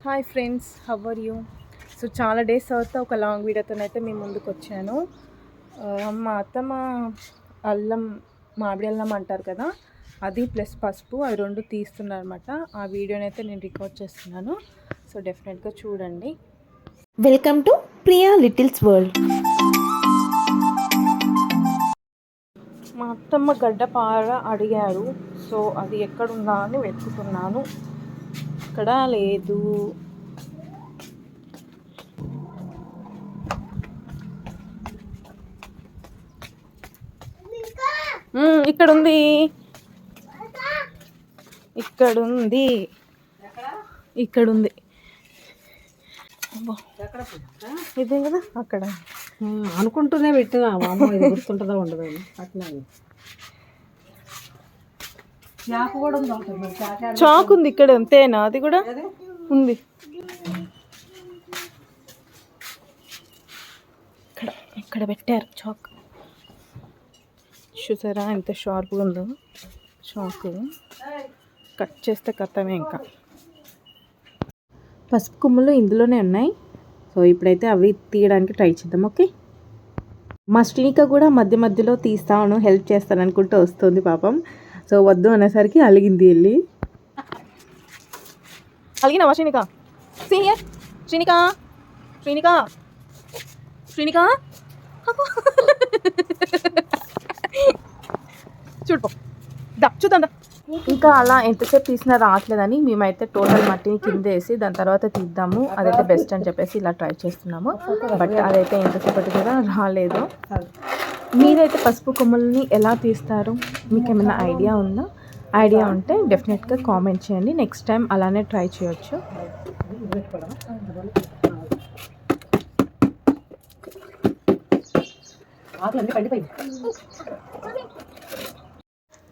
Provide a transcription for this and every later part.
Hi friends, how are you? So చాలా days తర్వాత ఒక లాంగ్ వీడియోతోనైతే మేము ముందుకు వచ్చాను. మా అత్తమ్మ అల్లం, మామిడి అల్లం అంటారు కదా, అది ప్లస్ పసుపు, అవి రెండు తీస్తున్నారనమాట. ఆ వీడియోని అయితే నేను రికార్డ్ చేస్తున్నాను. సో డెఫినెట్గా చూడండి. Welcome to Priya littles world. మా అత్తమ్మ గడ్డపార అడిగారు. సో అది ఎక్కడుందా అని వెతుకుతున్నాను. ఇక్కడ లేదు. ఇక్కడుంది, ఇక్కడుంది, ఇక్కడుంది. ఇదే కదా అక్కడ అనుకుంటూనే పెట్టినా అమ్మ ఇది గుర్తుంటుందా ఉండదు అట్లా. చాకు కూడా ఉంది, చాకు ఉంది ఇక్కడ. అంతేనా? అది కూడా ఉంది ఇక్కడ. ఇక్కడ పెట్టారు చాకు. చూసారా ఎంత షార్ప్గా ఉందో చాకు. కట్ చేస్తే కత్తమే. ఇంకా పసుపు కొమ్ములు ఇందులోనే ఉన్నాయి. సో ఇప్పుడైతే అవి తీయడానికి ట్రై చేద్దాం. ఓకే, మా శ్రీనిక కూడా మధ్య మధ్యలో తీస్తాను, హెల్ప్ చేస్తాను అనుకుంటూ వస్తుంది పాపం. సో వద్దు అనేసరికి అలిగింది వెళ్ళి. అలిగినావా శ్రీనిక? సీనియర్ శ్రీనిక, శ్రీనిక, శ్రీనిక చూడు, చూద్దాం. ఇంకా అలా ఎంతసేపు తీసినా రావట్లేదని మేమైతే టోటల్ మట్టిని కింద వేసి దాని తర్వాత తీద్దాము, అదైతే బెస్ట్ అని చెప్పేసి ఇలా ట్రై చేస్తున్నాము. బట్ అదైతే ఎంతసేపటి కూడా రాలేదు. మీరైతే పసుపు కొమ్మల్ని ఎలా తీస్తారు? మీకు ఏమైనా ఐడియా ఉందా? ఐడియా ఉంటే డెఫినెట్గా కామెంట్ చేయండి. నెక్స్ట్ టైం అలానే ట్రై చేయొచ్చు.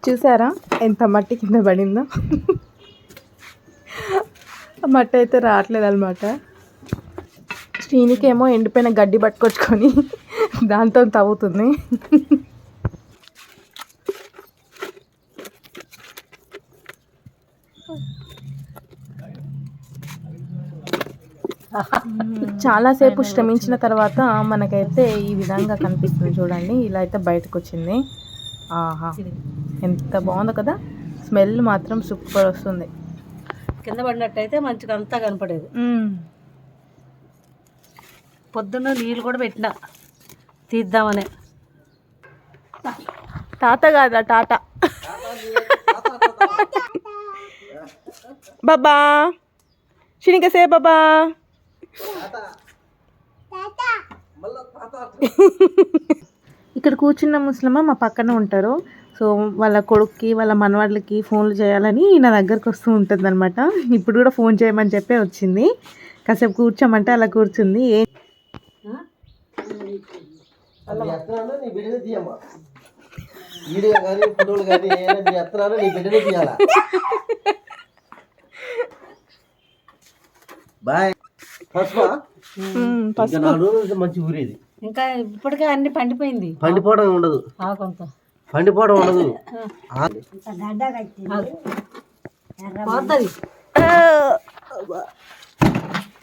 చూసారా ఎంత మట్టి కింద పడిందో? మట్టి అయితే రావట్లేదు అనమాట. శ్రీనికేమో ఎండిపోయిన గడ్డి పట్టుకొచ్చుకొని దాంతో తవ్వుతుంది. చాలాసేపు శ్రమించిన తర్వాత మనకైతే ఈ విధంగా కనిపిస్తుంది. చూడండి, ఇలా అయితే బయటకు వచ్చింది. ఆహా, ఎంత బాగుందో కదా. స్మెల్ మాత్రం సూపర్ వస్తుంది. కింద పడినట్టయితే మంచిగా అంతా కనపడేది. పొద్దున్న నీళ్ళు కూడా పెట్టినా తీద్దామనే. తాత కాదా, టాటా. బాబా శ్రీనిక సే బాబా. ఇక్కడ కూర్చున్న ముసలమ్మ మా పక్కన ఉంటారు. సో వాళ్ళ కొడుక్కి, వాళ్ళ మనవాళ్ళకి ఫోన్లు చేయాలని నా దగ్గరకు వస్తూ ఉంటుంది అనమాట. ఇప్పుడు కూడా ఫోన్ చేయమని చెప్పే వచ్చింది. కాసేపు కూర్చోమంటే అలా కూర్చుంది. మంచి ఊరేది. ఇంకా ఇప్పటికే అన్ని పండిపోయింది. పండిపోవడం ఉండదు, కొంత పండిపోవడం ఉండదు.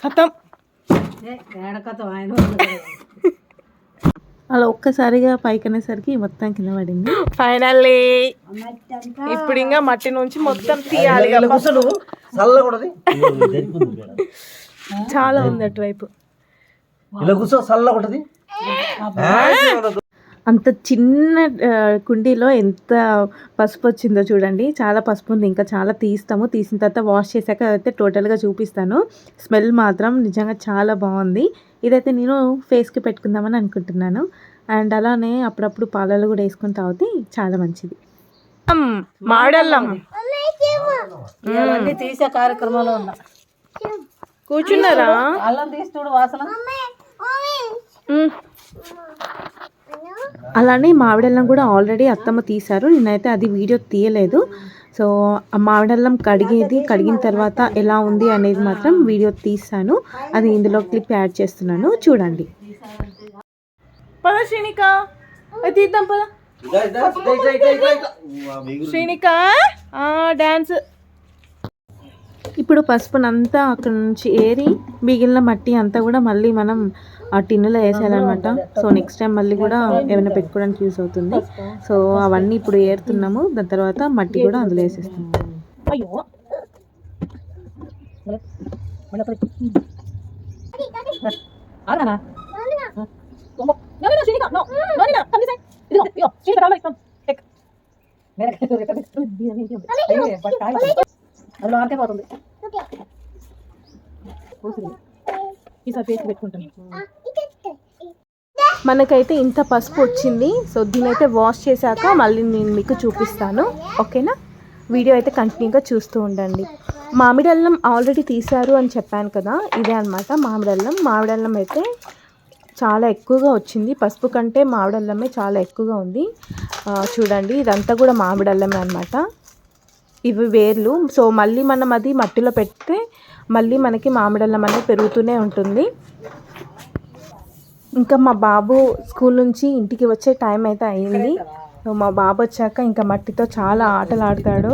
ఖతం. అలా ఒక్కసారిగా పైకనేసరికి మొత్తం కింద పడింది. ఫైనల్లీ ఇప్పుడు ఇంకా మట్టి నుంచి మొత్తం తీయాలి. చాలా ఉంది అటువైపు. అంత చిన్న కుండీలో ఎంత పసుపు వచ్చిందో చూడండి. చాలా పసుపు ఉంది. ఇంకా చాలా తీస్తాము. తీసిన తర్వాత వాష్ చేశాక అదైతే టోటల్గా చూపిస్తాను. స్మెల్ మాత్రం నిజంగా చాలా బాగుంది. ఇదైతే నేను ఫేస్కి పెట్టుకుందామని అనుకుంటున్నాను. అండ్ అలానే అప్పుడప్పుడు పాలలో కూడా వేసుకొని తాగితే చాలా మంచిది. మామిడల్లం తీసే కార్యక్రమంలో ఉన్నా. కూర్చున్నారా? అల్లం తీసి చూడు వాసన. అలానే మామిడల్లం కూడా ఆల్రెడీ అత్తమ్మ తీశారు. నేనైతే అది వీడియో తీయలేదు. సో ఆ మామిడల్లం కడిగిన తర్వాత ఎలా ఉంది అనేది మాత్రం వీడియో తీసాను. అది ఇందులో క్లిప్ యాడ్ చేస్తున్నాను, చూడండి. పద శ్రీనిక, తీద్దాం పద. శ్రీనిక డాన్స్. ఇప్పుడు పసుపునంతా అక్కడ నుంచి ఏరి మిగిలిన మట్టి అంతా కూడా మళ్ళీ మనం ఆ టిన్నులో వేసేయాలన్నమాట. సో నెక్స్ట్ టైం మళ్ళీ కూడా ఏమైనా పెట్టుకోవడానికి యూస్ అవుతుంది. సో అవన్నీ ఇప్పుడు ఏరుతున్నాము. దాని తర్వాత మట్టి కూడా అందులో వేసేస్తాం. మనకైతే ఇంత పసుపు వచ్చింది. సో దీని అయితే వాష్ చేశాక మళ్ళీ నేను మీకు చూపిస్తాను. ఓకేనా, వీడియో అయితే కంటిన్యూగా చూస్తూ ఉండండి. మామిడి అల్లం ఆల్రెడీ తీశారు అని చెప్పాను కదా, ఇదే అనమాట మామిడి అల్లం. మామిడి అల్లం అయితే చాలా ఎక్కువగా వచ్చింది. పసుపు కంటే మామిడి అల్లమే చాలా ఎక్కువగా ఉంది. చూడండి, ఇదంతా కూడా మామిడి అల్లమే అనమాట. ఇవి వేర్లు. సో మళ్ళీ మనం అది మట్టిలో పెడితే మళ్ళీ మనకి మామిడి అల్లం అనేది పెరుగుతూనే ఉంటుంది. ఇంకా మా బాబు స్కూల్ నుంచి ఇంటికి వచ్చే టైం అయితే అయింది. సో మా బాబు వచ్చాక ఇంకా మట్టితో చాలా ఆటలు ఆడతాడు.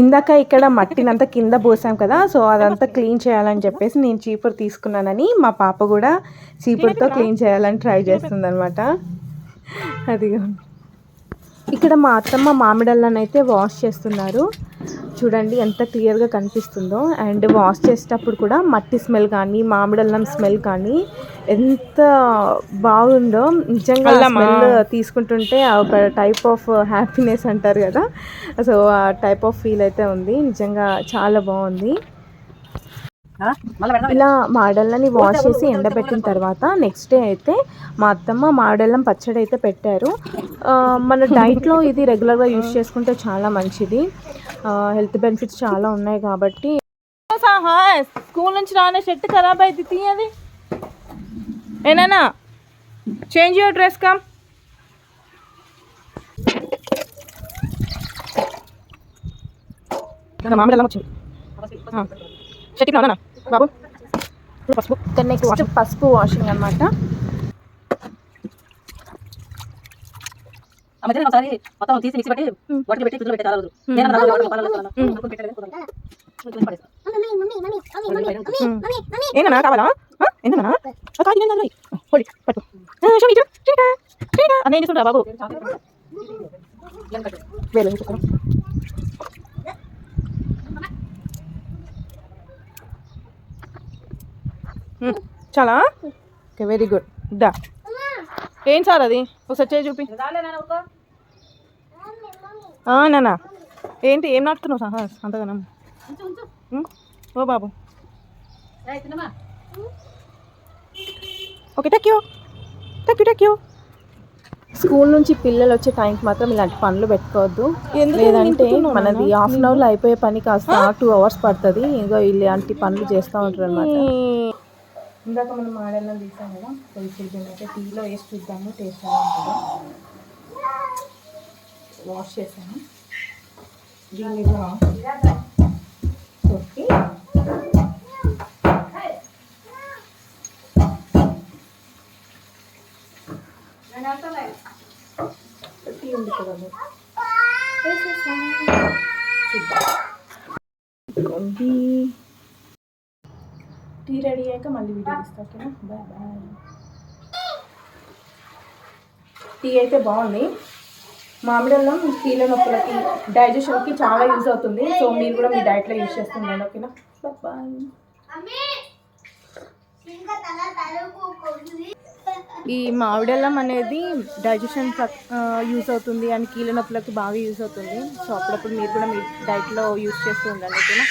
ఇందాక ఇక్కడ మట్టినంతా కింద పోసాం కదా, సో అదంతా క్లీన్ చేయాలని చెప్పేసి నేను చీపురు తీసుకున్నానని మా పాప కూడా చీపురుతో క్లీన్ చేయాలని ట్రై చేస్తుంది అనమాట. అదిగా ఇక్కడ మా అత్తమ్మ మామిడల్లని అయితే వాష్ చేస్తున్నారు. చూడండి ఎంత క్లియర్గా కనిపిస్తుందో. అండ్ వాష్ చేసేటప్పుడు కూడా మట్టి స్మెల్ కానీ మామిడల్లం స్మెల్ కానీ ఎంత బాగుందో. నిజంగా స్మెల్ తీసుకుంటుంటే ఒక టైప్ ఆఫ్ హ్యాపీనెస్ అంటారు కదా, సో ఆ టైప్ ఆఫ్ ఫీల్ అయితే ఉంది. నిజంగా చాలా బాగుంది. ఇలా మామిడల్లని వాష్ చేసి ఎండబెట్టిన తర్వాత నెక్స్ట్ డే అయితే మా అత్తమ్మ మామిడల్లం పచ్చడి అయితే పెట్టారు. మన డైట్లో ఇది రెగ్యులర్గా యూజ్ చేసుకుంటే చాలా మంచిది. హెల్త్ బెనిఫిట్స్ చాలా ఉన్నాయి కాబట్టి. స్కూల్ నుంచి రానే షర్ట్ ఖరాబ్ అయితే తీయది ఏనా, చేంజ్ యువర్ డ్రెస్ కమ్. మామిడల్లం వచ్చింది చెట్టుకి రానా బాబు. పసుపు నెక్స్ట్ పసుపు వాషింగ్ అనమాట. మొత్తం తీసి మిక్సీ పెట్టి వాటర్ పెట్టి ఫ్రిడ్జ్లో పెట్టే ఏనా కావాలా ఏంటన్నా అదే చూడరా బాబు. చాలా ఓకే, వెరీ గుడ్. దా ఏం సార్ అది ఒకసారి చేయి చూపి. నానా ఏంటి ఏం నాటుతున్నావు సార్ అంతగానం? ఓ బాబు ఓకే, థ్యాంక్ యూ. స్కూల్ నుంచి పిల్లలు వచ్చే టైంకి మాత్రం ఇలాంటి పనులు పెట్టుకోవద్దు. లేదంటే మనది హాఫ్ అన్ అవర్లో అయిపోయే పని కాస్త 2 hours పడుతుంది. ఇంకా ఇలాంటి పనులు చేస్తూ ఉంటారు అనమాట. ఇందాక మనం మాడల్లం తీసాం కదా, కొంచెం అయితే టీలో వేసి చూద్దాము టేస్ట్ ఎలా ఉంటుందో. వాష్ చేసాను దీన్ని కొట్టి టీ ఉంది కదా కొంది. టీ రెడీ అయ్యాక మళ్ళీ వీడియో ఇస్తా. ఓకేనా, బాయ్ బాయ్. టీ అయితే బాగుంది. మామిడల్లం కీళ్ళ నొప్పులకి డైజెషన్కి చాలా యూజ్ అవుతుంది. సో మీరు కూడా మీ డైట్లో యూజ్ చేస్తుండండి. ఓకేనా, బాయ్. ఈ మామిడల్లం అనేది డైజెషన్ యూజ్ అవుతుంది అండ్ కీళ్ళ నొప్పులకి బాగా యూజ్ అవుతుంది. సో అప్పుడప్పుడు మీరు కూడా మీ డైట్లో యూజ్ చేస్తూ ఉండండి. ఓకేనా,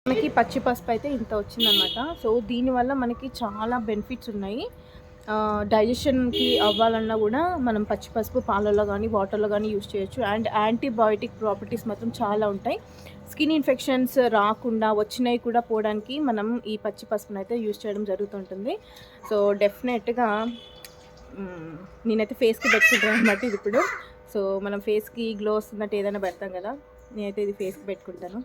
మనకి పచ్చి పసుపు అయితే ఇంత వచ్చిందనమాట. సో దీనివల్ల మనకి చాలా బెనిఫిట్స్ ఉన్నాయి. డైజెషన్కి అవ్వాలన్నా కూడా మనం పచ్చి పసుపు పాలల్లో కానీ వాటర్లో కానీ యూజ్ చేయొచ్చు. అండ్ యాంటీబయోటిక్ ప్రాపర్టీస్ మాత్రం చాలా ఉంటాయి. స్కిన్ ఇన్ఫెక్షన్స్ రాకుండా వచ్చినవి కూడా పోవడానికి మనం ఈ పచ్చి పసుపును అయితే యూజ్ చేయడం జరుగుతుంటుంది. సో డెఫినెట్గా నేనైతే ఫేస్కి పెట్టుకుంటాను అనమాట ఇది ఇప్పుడు. సో మనం ఫేస్కి గ్లో వస్తున్నట్టు ఏదైనా పెడతాం కదా, నేనైతే ఇది ఫేస్కి పెట్టుకుంటాను.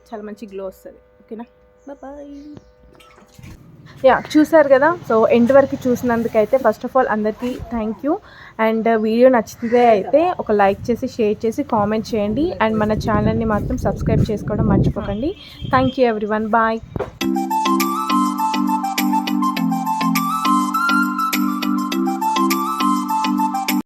చాలా మంచి గ్లో వస్తుంది. ఓకేనా, బాయ్. యా చూసారు కదా. సో ఎండ్ వరకు చూసినందుకైతే ఫస్ట్ ఆఫ్ ఆల్ అందరికీ థ్యాంక్ యూ. అండ్ వీడియో నచ్చితే అయితే ఒక లైక్ చేసి షేర్ చేసి కామెంట్ చేయండి. అండ్ మన ఛానల్ని మాత్రం సబ్స్క్రైబ్ చేసుకోవడం మర్చిపోకండి. Thank you everyone. బాయ్.